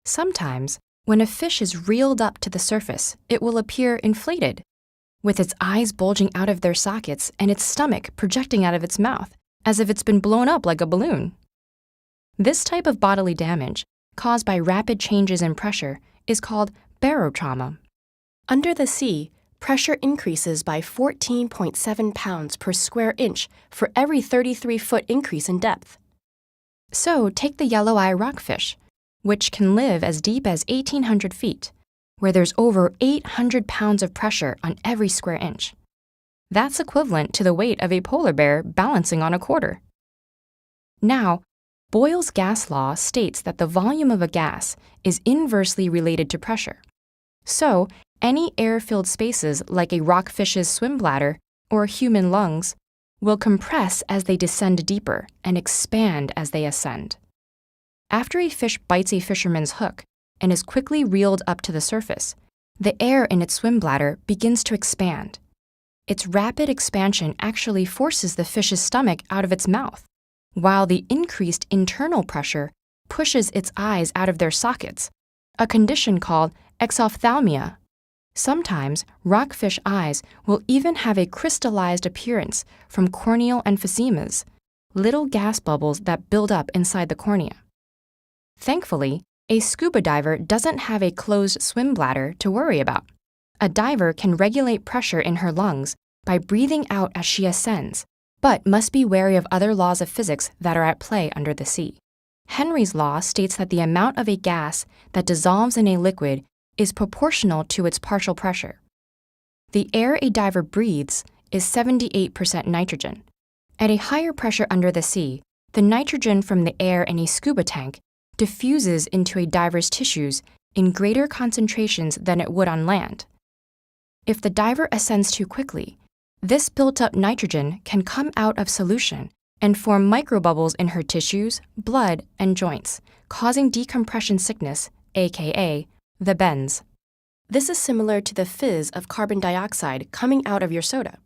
Sometimes, when a fish is reeled up to the surface, it will appear inflated, with its eyes bulging out of their sockets and its stomach projecting out of its mouth, as if it's been blown up like a balloon. This type of bodily damage, caused by rapid changes in pressure, is called barotrauma. Under the sea, pressure increases by 14.7 pounds per square inch for every 33-foot increase in depth. So take the yellow eye rockfish, which can live as deep as 1,800 feet, where there's over 800 pounds of pressure on every square inch. That's equivalent to the weight of a polar bear balancing on a quarter. Now, Boyle's gas law states that the volume of a gas is inversely related to pressure. So, any air-filled spaces like a rockfish's swim bladder or human lungs will compress as they descend deeper and expand as they ascend. After a fish bites a fisherman's hook and is quickly reeled up to the surface, the air in its swim bladder begins to expand. Its rapid expansion actually forces the fish's stomach out of its mouth, while the increased internal pressure pushes its eyes out of their sockets, a condition called exophthalmia. Sometimes, rockfish eyes will even have a crystallized appearance from corneal emphysemas, little gas bubbles that build up inside the cornea. Thankfully, a scuba diver doesn't have a closed swim bladder to worry about. A diver can regulate pressure in her lungs by breathing out as she ascends, but must be wary of other laws of physics that are at play under the sea. Henry's law states that the amount of a gas that dissolves in a liquid is proportional to its partial pressure. The air a diver breathes is 78% nitrogen. At a higher pressure under the sea, the nitrogen from the air in a scuba tank diffuses into a diver's tissues in greater concentrations than it would on land. If the diver ascends too quickly, this built-up nitrogen can come out of solution and form microbubbles in her tissues, blood, and joints, causing decompression sickness, aka the bends. This is similar to the fizz of carbon dioxide coming out of your soda.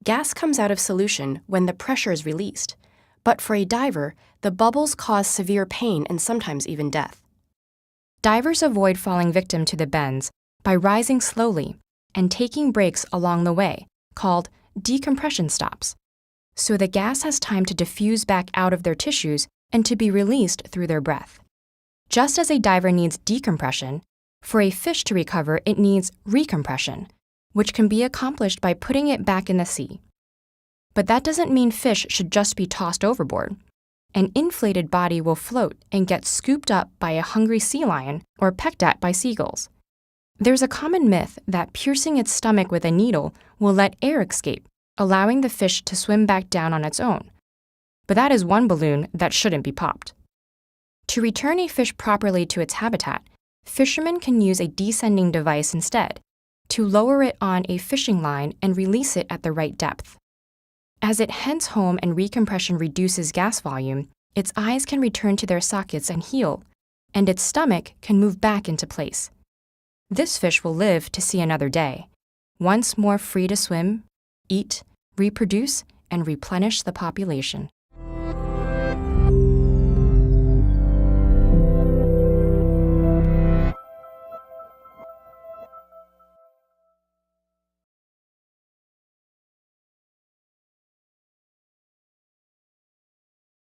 Gas comes out of solution when the pressure is released, but for a diver, the bubbles cause severe pain and sometimes even death. Divers avoid falling victim to the bends by rising slowly and taking breaks along the way, called decompression stops, so the gas has time to diffuse back out of their tissues and to be released through their breath. Just as a diver needs decompression, for a fish to recover, it needs recompression, which can be accomplished by putting it back in the sea. But that doesn't mean fish should just be tossed overboard. An inflated body will float and get scooped up by a hungry sea lion or pecked at by seagulls. There's a common myth that piercing its stomach with a needle will let air escape, allowing the fish to swim back down on its own. But that is one balloon that shouldn't be popped. To return a fish properly to its habitat, fishermen can use a descending device instead, to lower it on a fishing line and release it at the right depth. As it heads home and recompression reduces gas volume, its eyes can return to their sockets and heal, and its stomach can move back into place. This fish will live to see another day, once more free to swim, eat, reproduce, and replenish the population.